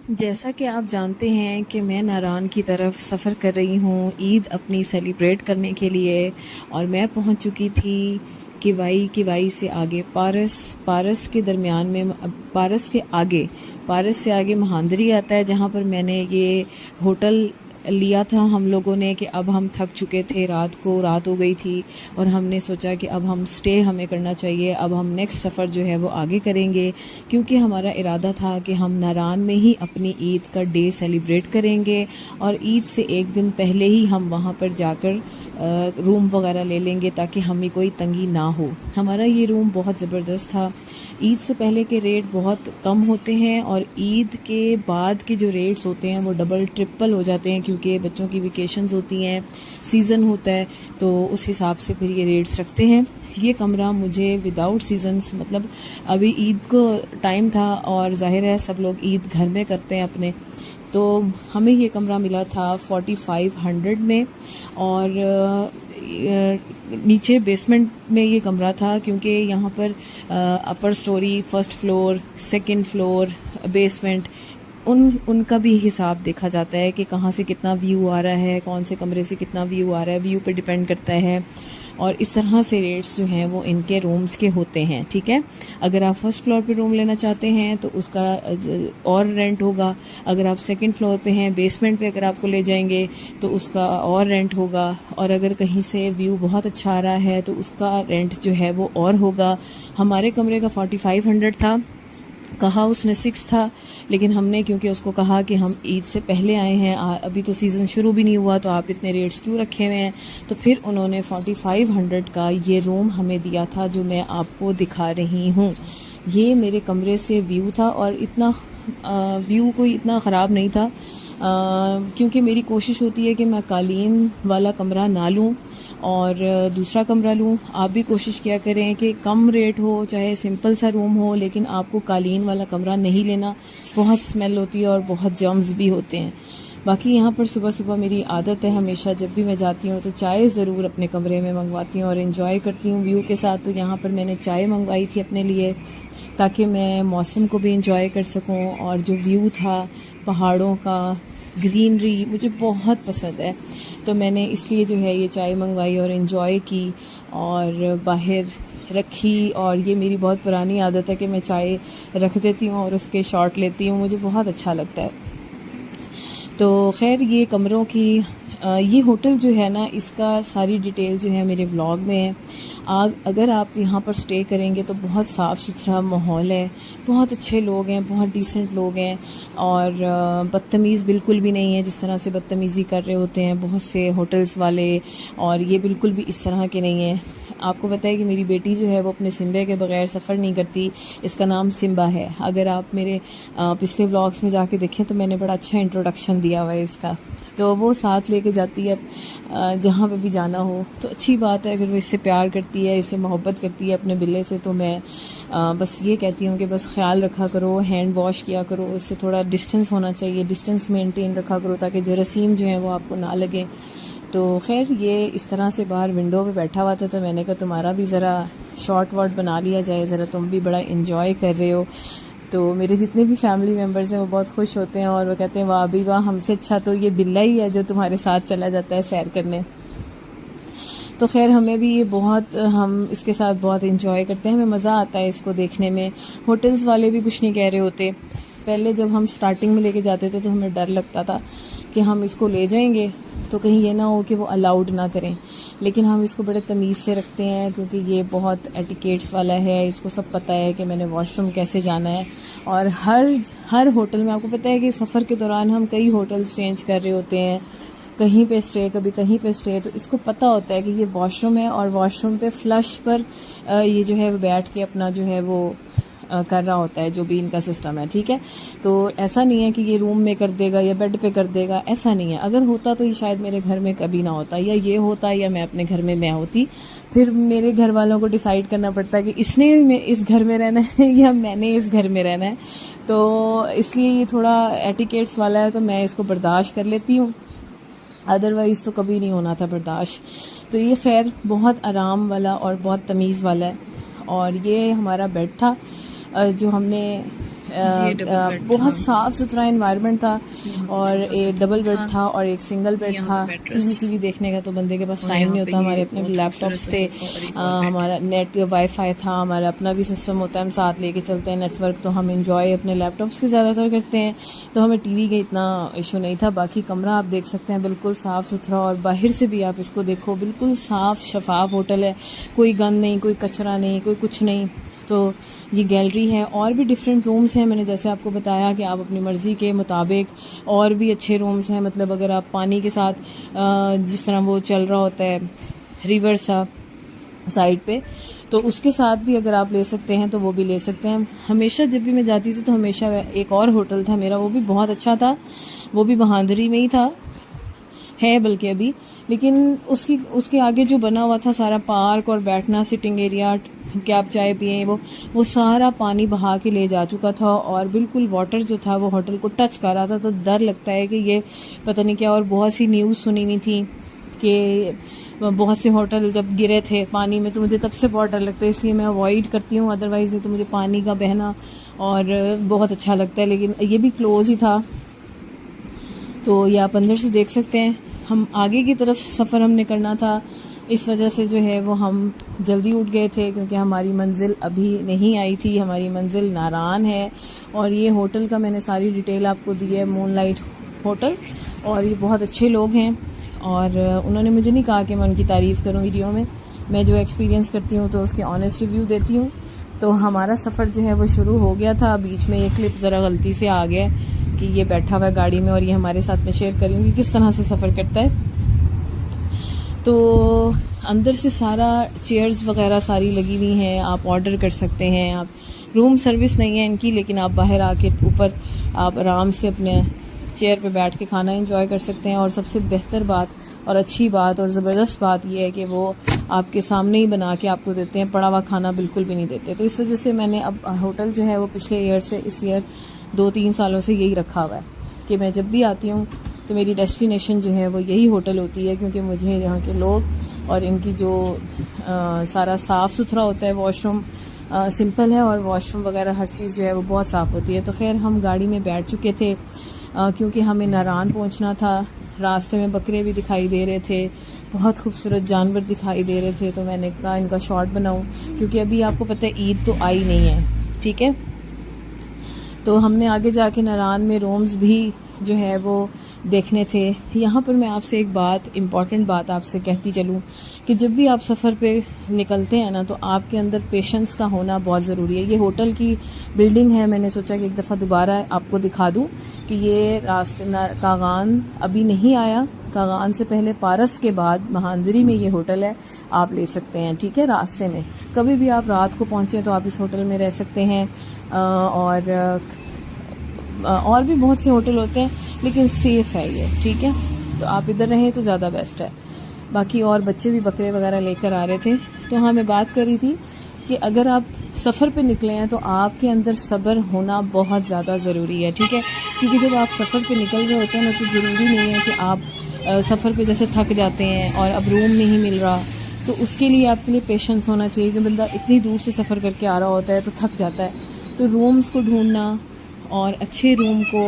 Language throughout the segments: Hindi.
जैसा कि आप जानते हैं कि मैं नारान की तरफ सफ़र कर रही हूँ ईद अपनी सेलिब्रेट करने के लिए, और मैं पहुँच चुकी थी किवाई से आगे पारस के दरमियान में, पारस से आगे महांदरी आता है, जहाँ पर मैंने ये होटल लिया था हम लोगों ने कि अब हम थक चुके थे, रात हो गई थी और हमने सोचा कि अब हम स्टे हमें करना चाहिए, अब हम नेक्स्ट सफ़र जो है वो आगे करेंगे, क्योंकि हमारा इरादा था कि हम नारान में ही अपनी ईद का डे सेलिब्रेट करेंगे और ईद से एक दिन पहले ही हम वहाँ पर जाकर रूम वगैरह ले लेंगे ताकि हमें कोई तंगी ना हो। हमारा ये रूम बहुत ज़बरदस्त था। ईद से पहले के रेट बहुत कम होते हैं और ईद के बाद के जो रेट्स होते हैं वो डबल ट्रिपल हो जाते हैं, क्योंकि बच्चों की वेकेशंस होती हैं, सीज़न होता है, तो उस हिसाब से फिर ये रेट्स रखते हैं। ये कमरा मुझे विदाउट सीजन्स, मतलब अभी ईद को टाइम था और जाहिर है सब लोग ईद घर में करते हैं अपने, तो हमें ये कमरा मिला था 4500 में। और नीचे बेसमेंट में ये कमरा था, क्योंकि यहाँ पर upper story, first floor, second floor, basement, उनका भी हिसाब देखा जाता है कि कहाँ से कितना व्यू आ रहा है, कौन से कमरे से कितना व्यू आ रहा है, व्यू पे डिपेंड करता है। और इस तरह से रेट्स जो हैं वो इनके रूम्स के होते हैं, ठीक है। अगर आप फर्स्ट फ्लोर पे रूम लेना चाहते हैं तो उसका और रेंट होगा, अगर आप सेकंड फ्लोर पे हैं, बेसमेंट पे अगर आपको ले जाएंगे तो उसका और रेंट होगा, और अगर कहीं से व्यू बहुत अच्छा आ रहा है तो उसका रेंट जो है वो और होगा। हमारे कमरे का 4500 था, कहा उसने 6 था, लेकिन हमने क्योंकि उसको कहा कि हम ईद से पहले आए हैं, अभी तो सीज़न शुरू भी नहीं हुआ, तो आप इतने रेट्स क्यों रखे हुए हैं, तो फिर उन्होंने 4500 का ये रूम हमें दिया था जो मैं आपको दिखा रही हूँ। ये मेरे कमरे से व्यू था और इतना व्यू कोई इतना ख़राब नहीं था, क्योंकि मेरी कोशिश होती है कि मैं कालीन वाला कमरा ना लूँ और दूसरा कमरा लूँ। आप भी कोशिश किया करें कि कम रेट हो, चाहे सिंपल सा रूम हो, लेकिन आपको कालीन वाला कमरा नहीं लेना, बहुत स्मेल होती है और बहुत जर्म्स भी होते हैं। बाकी यहाँ पर सुबह सुबह मेरी आदत है, हमेशा जब भी मैं जाती हूँ तो चाय ज़रूर अपने कमरे में मंगवाती हूँ और इन्जॉय करती हूँ व्यू के साथ। तो यहाँ पर मैंने चाय मंगवाई थी अपने लिए ताकि मैं मौसम को भी इंजॉय कर सकूं, और जो व्यू था पहाड़ों का, ग्रीनरी मुझे बहुत पसंद है, तो मैंने इसलिए जो है ये चाय मंगवाई और इन्जॉय की और बाहर रखी। और ये मेरी बहुत पुरानी आदत है कि मैं चाय रख देती हूँ और उसके शॉट लेती हूँ, मुझे बहुत अच्छा लगता है। तो खैर ये कमरों की ये होटल जो है ना, इसका सारी डिटेल जो है मेरे व्लॉग में है। अगर आप यहाँ पर स्टे करेंगे तो बहुत साफ़ सुथरा माहौल है, बहुत अच्छे लोग हैं, बहुत डिसेंट लोग हैं, और बदतमीज़ बिल्कुल भी नहीं है जिस तरह से बदतमीज़ी कर रहे होते हैं बहुत से होटल्स वाले, और ये बिल्कुल भी इस तरह के नहीं है। आपको पता है कि मेरी बेटी जो है वो अपने सिम्बे के बगैर सफ़र नहीं करती, इसका नाम सिम्बा है। अगर आप मेरे पिछले व्लॉग्स में जाके देखें तो मैंने बड़ा अच्छा इंट्रोडक्शन दिया हुआ है इसका, तो वो साथ लेके जाती है जहाँ पे भी जाना हो, तो अच्छी बात है। अगर वो इससे प्यार करती है, इससे मोहब्बत करती है अपने बिल्ले से, तो मैं बस ये कहती हूँ कि बस ख्याल रखा करो, हैंड वॉश किया करो, इससे थोड़ा डिस्टेंस होना चाहिए, डिस्टेंस मेंटेन रखा करो ताकि जरासीम जो है वो आपको ना लगे। तो खैर ये इस तरह से बाहर विंडो पे बैठा हुआ था, तो मैंने कहा तुम्हारा भी ज़रा शॉर्ट वॉट बना लिया जाए, ज़रा तुम भी बड़ा इन्जॉय कर रहे हो। तो मेरे जितने भी फैमिली मेम्बर्स हैं वो बहुत खुश होते हैं और वो कहते हैं वाह अभी वाह, हमसे अच्छा तो ये बिल्ला ही है जो तुम्हारे साथ चला जाता है सैर करने। तो खैर हमें भी ये बहुत, हम इसके साथ बहुत इंजॉय करते हैं, हमें मज़ा आता है इसको देखने में। होटल्स वाले भी कुछ नहीं कह रहे होते। पहले जब हम स्टार्टिंग में लेके जाते थे तो हमें डर लगता था कि हम इसको ले जाएंगे तो कहीं ये ना हो कि वो अलाउड ना करें, लेकिन हम इसको बड़े तमीज़ से रखते हैं क्योंकि ये बहुत एटिकेट्स वाला है, इसको सब पता है कि मैंने वॉशरूम कैसे जाना है। और हर होटल में, आपको पता है कि सफ़र के दौरान हम कई होटल्स चेंज कर रहे होते हैं, कहीं पे स्टे, कभी कहीं पे स्टे, तो इसको पता होता है कि ये वॉशरूम है और वॉशरूम पे फ्लश पर ये जो है बैठ के अपना जो है वो कर रहा होता है, जो भी इनका सिस्टम है, ठीक है। तो ऐसा नहीं है कि ये रूम में कर देगा या बेड पे कर देगा, ऐसा नहीं है। अगर होता तो ये शायद मेरे घर में कभी ना होता, या ये होता या मैं अपने घर में मैं होती, फिर मेरे घर वालों को डिसाइड करना पड़ता कि इसने इस घर में रहना है या मैंने इस घर में रहना है। तो इसलिए ये थोड़ा एटिकेट्स वाला है, तो मैं इसको बर्दाश्त कर लेती हूँ, अदरवाइज़ तो कभी नहीं होना था बर्दाश्त। तो ये खैर बहुत आराम वाला और बहुत तमीज़ वाला है। और ये हमारा बेड था जो हमने बहुत साफ सुथरा एनवायरनमेंट था और एक डबल बेड था और एक सिंगल बेड था। टीवी देखने का तो बंदे के पास टाइम नहीं होता। हमारे अपने लैपटॉप्स थे, हमारा नेट वाईफाई था, हमारा अपना भी सिस्टम होता है, हम साथ लेके चलते हैं नेटवर्क, तो हम इंजॉय अपने लैपटॉप्स पे ज़्यादातर करते हैं, तो हमें टीवी का इतना इशू नहीं था। बाकी कमरा आप देख सकते हैं बिल्कुल साफ़ सुथरा, और बाहर से भी आप इसको देखो बिल्कुल साफ़ शफाफ होटल है, कोई गंद नहीं, कोई कचरा नहीं, कोई कुछ नहीं। तो ये गैलरी है, और भी डिफरेंट रूम्स हैं। मैंने जैसे आपको बताया कि आप अपनी मर्ज़ी के मुताबिक और भी अच्छे रूम्स हैं, मतलब अगर आप पानी के साथ जिस तरह वो चल रहा होता है रिवर सा साइड पे, तो उसके साथ भी अगर आप ले सकते हैं तो वो भी ले सकते हैं। हमेशा जब भी मैं जाती थी तो हमेशा एक और होटल था मेरा, वो भी बहुत अच्छा था, वो भी बहादुरी में ही था, है बल्कि अभी, लेकिन उसके आगे जो बना हुआ था सारा पार्क और बैठना सिटिंग एरिया कि आप चाय पिए, वो सारा पानी बहा के ले जा चुका था, और बिल्कुल वाटर जो था वो होटल को टच कर रहा था। तो डर लगता है कि ये पता नहीं क्या, और बहुत सी न्यूज़ सुनी हुई थी कि बहुत से होटल जब गिरे थे पानी में, तो मुझे तब से बहुत डर लगता है, इसलिए मैं अवॉइड करती हूँ। अदरवाइज़ नहीं तो मुझे पानी का बहना और बहुत अच्छा लगता है, लेकिन ये भी क्लोज ही था। तो ये आप अंदर से देख सकते हैं। हम आगे की तरफ सफ़र हमने करना था, इस वजह से जो है वो हम जल्दी उठ गए थे, क्योंकि हमारी मंजिल अभी नहीं आई थी, हमारी मंजिल नारान है। और ये होटल का मैंने सारी डिटेल आपको दी है, मूनलाइट होटल, और ये बहुत अच्छे लोग हैं, और उन्होंने मुझे नहीं कहा कि मैं उनकी तारीफ़ करूँ वीडियो में। मैं जो एक्सपीरियंस करती हूँ तो उसके ऑनेस्ट रिव्यू देती हूँ। तो हमारा सफ़र जो है वो शुरू हो गया था, बीच में ये क्लिप ज़रा गलती से आ गया कि ये बैठा हुआ है गाड़ी में, और ये हमारे साथ में शेयर करूँगी किस तरह से सफ़र करता है। तो अंदर से सारा चेयर्स वगैरह सारी लगी हुई हैं, आप ऑर्डर कर सकते हैं। आप रूम सर्विस नहीं है इनकी, लेकिन आप बाहर आके ऊपर आप आराम से अपने चेयर पे बैठ के खाना एंजॉय कर सकते हैं। और सबसे बेहतर बात और अच्छी बात और ज़बरदस्त बात यह है कि वो आपके सामने ही बना के आपको देते हैं, पड़ा हुआ खाना बिल्कुल भी नहीं देते। तो इस वजह से मैंने अब होटल जो है वो पिछले ईयर से इस ईयर 2-3 सालों से यही रखा हुआ है कि मैं जब भी आती हूँ तो मेरी डेस्टिनेशन जो है वो यही होटल होती है, क्योंकि मुझे यहाँ के लोग और इनकी जो सारा साफ़ सुथरा होता है, वॉशरूम सिंपल है और वॉशरूम वगैरह हर चीज़ जो है वो बहुत साफ़ होती है। तो खैर हम गाड़ी में बैठ चुके थे, क्योंकि हमें नारान पहुँचना था। रास्ते में बकरे भी दिखाई दे रहे थे, बहुत खूबसूरत जानवर दिखाई दे रहे थे, तो मैंने कहा इनका शॉट बनाऊँ, क्योंकि अभी आपको पता है ईद तो आई नहीं है, ठीक है। तो हमने आगे जाके नारान में रूम्स भी जो है वो देखने थे। यहाँ पर मैं आपसे एक बात, इम्पॉर्टेंट बात आपसे कहती चलूँ कि जब भी आप सफ़र पे निकलते हैं ना, तो आपके अंदर पेशेंस का होना बहुत ज़रूरी है। ये होटल की बिल्डिंग है, मैंने सोचा कि एक दफ़ा दोबारा आपको दिखा दूँ कि ये रास्ते कागान अभी नहीं आया, कागान से पहले पारस के बाद महांदरी में ये होटल है, आप ले सकते हैं, ठीक है। रास्ते में कभी भी आप रात को पहुँचे तो आप इस होटल में रह सकते हैं, और भी बहुत से होटल होते हैं, लेकिन सेफ़ है ये, ठीक है। तो आप इधर रहें तो ज़्यादा बेस्ट है। बाकी और बच्चे भी बकरे वगैरह लेकर आ रहे थे। तो हाँ, मैं बात कर रही थी कि अगर आप सफ़र पे निकले हैं तो आपके अंदर सब्र होना बहुत ज़्यादा ज़रूरी है, ठीक है। क्योंकि जब आप सफ़र पे निकल रहे होते हैं ना, तो ज़रूरी नहीं है कि आप सफ़र पे जैसे थक जाते हैं और अब रूम नहीं मिल रहा, तो उसके लिए आपके लिए पेशेंस होना चाहिए कि बंदा इतनी दूर से सफ़र करके आ रहा होता है तो थक जाता है। तो रूम्स को ढूंढना और अच्छे रूम को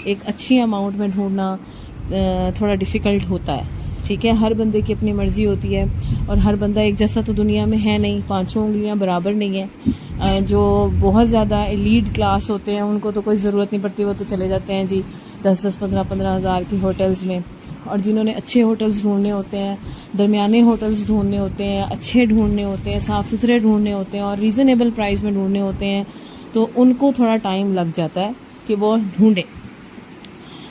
एक अच्छी अमाउंट में ढूंढना थोड़ा डिफ़िकल्ट होता है, ठीक है। हर बंदे की अपनी मर्ज़ी होती है, और हर बंदा एक जैसा तो दुनिया में है नहीं, 5 उंगलियां बराबर नहीं है। जो बहुत ज़्यादा एलीट क्लास होते हैं उनको तो कोई ज़रूरत नहीं पड़ती, वो तो चले जाते हैं जी 10-10, 15-15 हज़ार के होटल्स में। और जिन्होंने अच्छे होटल्स ढूंढने होते हैं, दरमियाने होटल्स ढूंढने होते हैं, अच्छे ढूंढने होते हैं, साफ़ सुथरे ढूंढने होते हैं और रीज़नेबल प्राइस में ढूंढने होते हैं, तो उनको थोड़ा टाइम लग जाता है कि वो ढूंढें।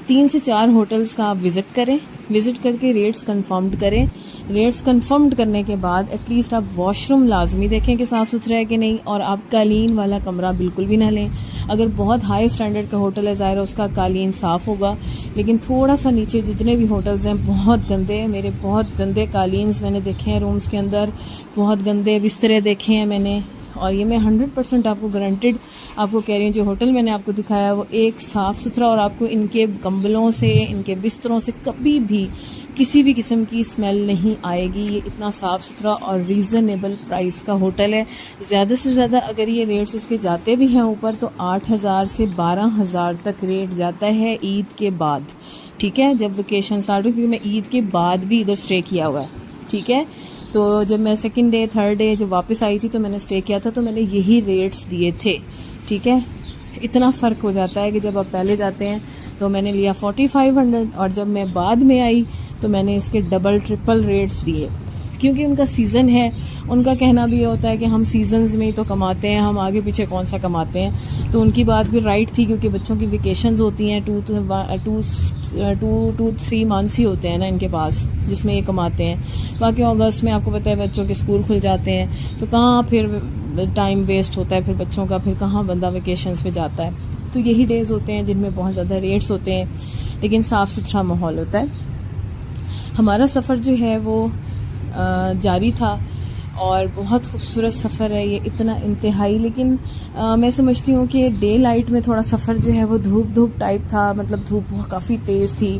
3 से 4 होटल्स का आप विज़िट करें, विज़िट करके रेट्स कंफर्म्ड करें। रेट्स कंफर्म्ड करने के बाद एटलीस्ट आप वॉशरूम लाजमी देखें कि साफ़ सुथरा है कि नहीं, और आप कालीन वाला कमरा बिल्कुल भी ना लें। अगर बहुत हाई स्टैंडर्ड का होटल है, ज़ाहिर है उसका कालीन साफ़ होगा, लेकिन थोड़ा सा नीचे जितने भी होटल्स हैं बहुत गंदे, मेरे बहुत गंदे कालीन्स मैंने देखे हैं रूम्स के अंदर, बहुत गंदे बिस्तरे देखे हैं मैंने, और ये मैं 100% आपको गारंटेड आपको कह रही हूँ, जो होटल मैंने आपको दिखाया वो एक साफ़ सुथरा, और आपको इनके कंबलों से, इनके बिस्तरों से कभी भी किसी भी किस्म की स्मेल नहीं आएगी। ये इतना साफ़ सुथरा और रीज़नेबल प्राइस का होटल है। ज़्यादा से ज़्यादा अगर ये रेट्स इसके जाते भी हैं ऊपर तो 8,000 से 12,000 तक रेट जाता है ईद के बाद, ठीक है, जब वेकेशन स्टार्ट हुई, क्योंकि मैं ईद के बाद भी इधर स्टे किया हुआ है, ठीक है। तो जब मैं सेकंड डे थर्ड डे जब वापस आई थी तो मैंने स्टे किया था, तो मैंने यही रेट्स दिए थे, ठीक है। इतना फ़र्क हो जाता है कि जब आप पहले जाते हैं तो मैंने लिया 4500, और जब मैं बाद में आई तो मैंने इसके डबल ट्रिपल रेट्स दिए, क्योंकि उनका सीज़न है। उनका कहना भी होता है कि हम सीजन्स में ही तो कमाते हैं, हम आगे पीछे कौन सा कमाते हैं। तो उनकी बात भी राइट थी, क्योंकि बच्चों की वेकेशंस होती हैं 2 to 3 मंथ्स ही होते हैं ना इनके पास, जिसमें ये कमाते हैं। बाकी अगस्त में आपको पता है बच्चों के स्कूल खुल जाते हैं, तो कहाँ फिर टाइम वेस्ट होता है फिर बच्चों का, फिर कहाँ बंदा वेकेशंस पे जाता है। तो यही डेज़ होते हैं जिनमें बहुत ज़्यादा रेट्स होते हैं, लेकिन साफ़ सुथरा माहौल होता है। हमारा सफ़र जो है वो जारी था और बहुत खूबसूरत सफ़र है ये, इतना इंतहाई। लेकिन मैं समझती हूँ कि डे लाइट में थोड़ा सफ़र जो है वो धूप टाइप था, मतलब धूप काफ़ी तेज़ थी।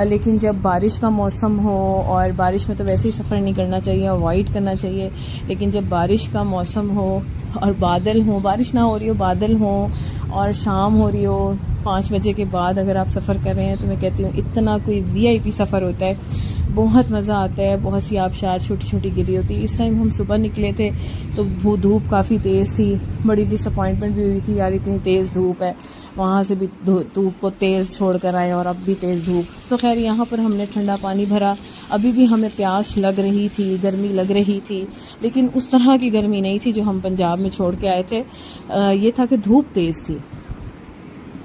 लेकिन जब बारिश का मौसम हो, और बारिश में तो वैसे ही सफ़र नहीं करना चाहिए, अवॉइड करना चाहिए, लेकिन जब बारिश का मौसम हो और बादल हो, बारिश ना हो रही हो, बादल हो और शाम हो रही हो 5 बजे के बाद अगर आप सफ़र कर रहे हैं, तो मैं कहती हूँ इतना कोई VIP सफ़र होता है, बहुत मज़ा आता है। बहुत सी आबशार छोटी छोटी गिरी होती है। इस टाइम हम सुबह निकले थे तो धूप काफ़ी तेज़ थी, बड़ी डिसअपॉइंटमेंट भी हुई थी यार, इतनी तेज़ धूप है। वहाँ से भी धूप को तेज़ छोड़ कर आए और अब भी तेज़ धूप। तो खैर यहाँ पर हमने ठंडा पानी भरा, अभी भी हमें प्यास लग रही थी, गर्मी लग रही थी, लेकिन उस तरह की गर्मी नहीं थी जो हम पंजाब में छोड़ के आए थे। ये था कि धूप तेज़ थी।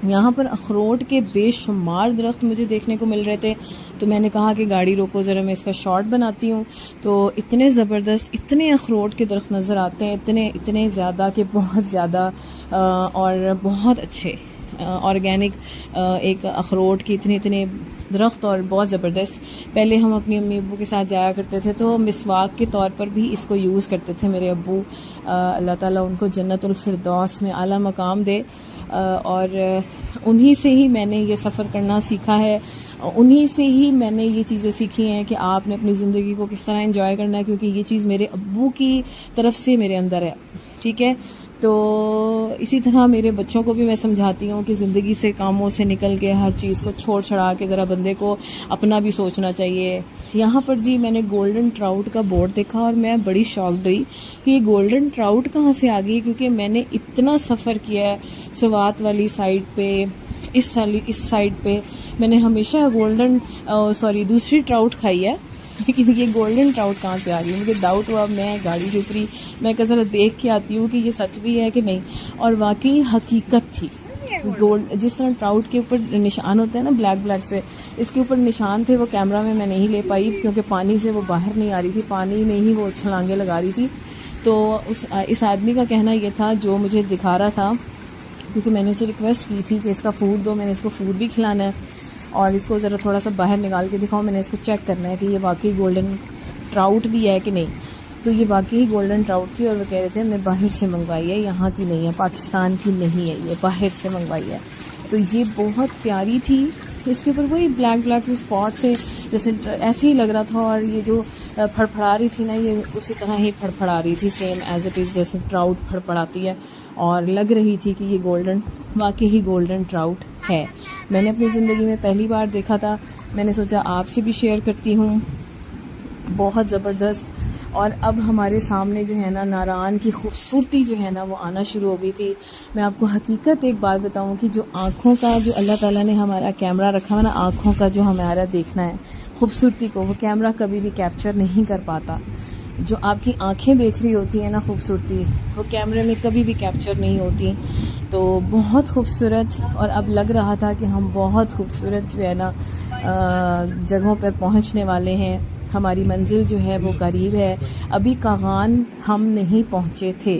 यहाँ पर अखरोट के बेशुमार दरख्त मुझे देखने को मिल रहे थे, तो मैंने कहा कि गाड़ी रोको ज़रा, मैं इसका शॉट बनाती हूँ। तो इतने ज़बरदस्त, इतने अखरोट के दरख्त नज़र आते हैं, इतने ज़्यादा कि बहुत ज़्यादा, और बहुत अच्छे ऑर्गेनिक एक अखरोट की इतने दरख्त, और बहुत ज़बरदस्त। पहले हम अपनी अम्मी अब्बू के साथ जाया करते थे तो मिसवाक के तौर पर भी इसको यूज़ करते थे मेरे अब्बू, अल्लाह ताला उनको जन्नतुल फिरदौस में आला मकाम दे। और उन्हीं से ही मैंने ये सफ़र करना सीखा है, उन्हीं से ही मैंने ये चीज़ें सीखी हैं कि आपने अपनी ज़िंदगी को किस तरह एंजॉय करना है, क्योंकि ये चीज़ मेरे अब्बू की तरफ से मेरे अंदर है, ठीक है। तो इसी तरह मेरे बच्चों को भी मैं समझाती हूँ कि ज़िंदगी से, कामों से निकल के, हर चीज़ को छोड़ छड़ा के ज़रा बंदे को अपना भी सोचना चाहिए। यहाँ पर जी मैंने गोल्डन ट्राउट का बोर्ड देखा और मैं बड़ी शॉक्ड हुई कि ये गोल्डन ट्राउट कहाँ से आ गई, क्योंकि मैंने इतना सफ़र किया है सवात वाली साइड पे, इस साइड पे मैंने हमेशा दूसरी ट्राउट खाई है, लेकिन ये गोल्डन ट्राउट कहाँ से आ रही है मुझे डाउट हुआ। मैं गाड़ी से उतरी, मैं कहा ज़रा देख के आती हूँ कि ये सच भी है कि नहीं, और वाकई हकीकत थी। गोल्ड, जिस तरह ट्राउट के ऊपर निशान होते हैं ना ब्लैक से, इसके ऊपर निशान थे। वो कैमरा में मैं नहीं ले पाई क्योंकि पानी से वो बाहर नहीं आ रही थी, पानी में ही वो छलांगे लगा रही थी। तो इस आदमी का कहना ये था जो मुझे दिखा रहा था, क्योंकि मैंने उसे रिक्वेस्ट की थी कि इसका फ़ूड दो, मैंने इसको फ़ूड भी खिलाना है और इसको ज़रा थोड़ा सा बाहर निकाल के दिखाओ, मैंने इसको चेक करना है कि ये वाकई गोल्डन ट्राउट भी है कि नहीं। तो ये वाकई गोल्डन ट्राउट थी और वो कह रहे थे हमने बाहर से मंगवाई है, यहाँ की नहीं है, पाकिस्तान की नहीं है, ये बाहर से मंगवाई है। तो ये बहुत प्यारी थी, इसके ऊपर वही ब्लैक स्पॉट थे, जैसे ऐसे ही लग रहा था। और ये जो फड़फड़ा रही थी ना, ये उसी तरह ही फड़फड़ा रही थी, सेम एज इट इज़ जैसे ट्राउट फड़फड़ाती है, और लग रही थी कि ये वाकई ही गोल्डन ट्राउट है। मैंने अपनी ज़िंदगी में पहली बार देखा था, मैंने सोचा आपसे भी शेयर करती हूँ, बहुत ज़बरदस्त। और अब हमारे सामने जो है ना नारान की खूबसूरती जो है ना वो आना शुरू हो गई थी। मैं आपको हकीकत एक बात बताऊं कि जो आँखों का, जो अल्लाह ताला ने हमारा कैमरा रखा हुआ ना, आँखों का जो हमारा देखना है खूबसूरती को, वो कैमरा कभी भी कैप्चर नहीं कर पाता। जो आपकी आंखें देख रही होती है ना खूबसूरती, वो कैमरे में कभी भी कैप्चर नहीं होती। तो बहुत खूबसूरत, और अब लग रहा था कि हम बहुत खूबसूरत जो है ना जगहों पर पहुंचने वाले हैं। हमारी मंजिल जो है वो करीब है। अभी कागान हम नहीं पहुंचे थे।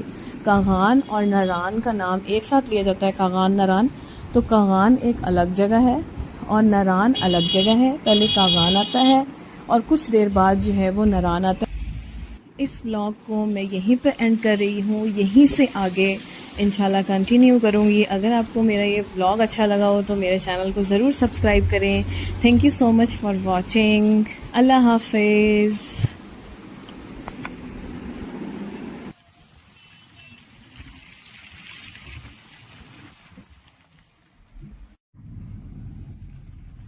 कागान और नारान का नाम एक साथ लिया जाता है, कागान नारान। तो कागान एक अलग जगह है और नारान अलग जगह है। पहले कागान आता है और कुछ देर बाद जो है वो नारान आता है। इस व्लॉग को मैं यहीं पर एंड कर रही हूँ, यहीं से आगे इंशाल्लाह कंटिन्यू करूँगी। अगर आपको मेरा ये व्लॉग अच्छा लगा हो तो मेरे चैनल को ज़रूर सब्सक्राइब करें। Thank you so much for watching. अल्लाह हाफिज़।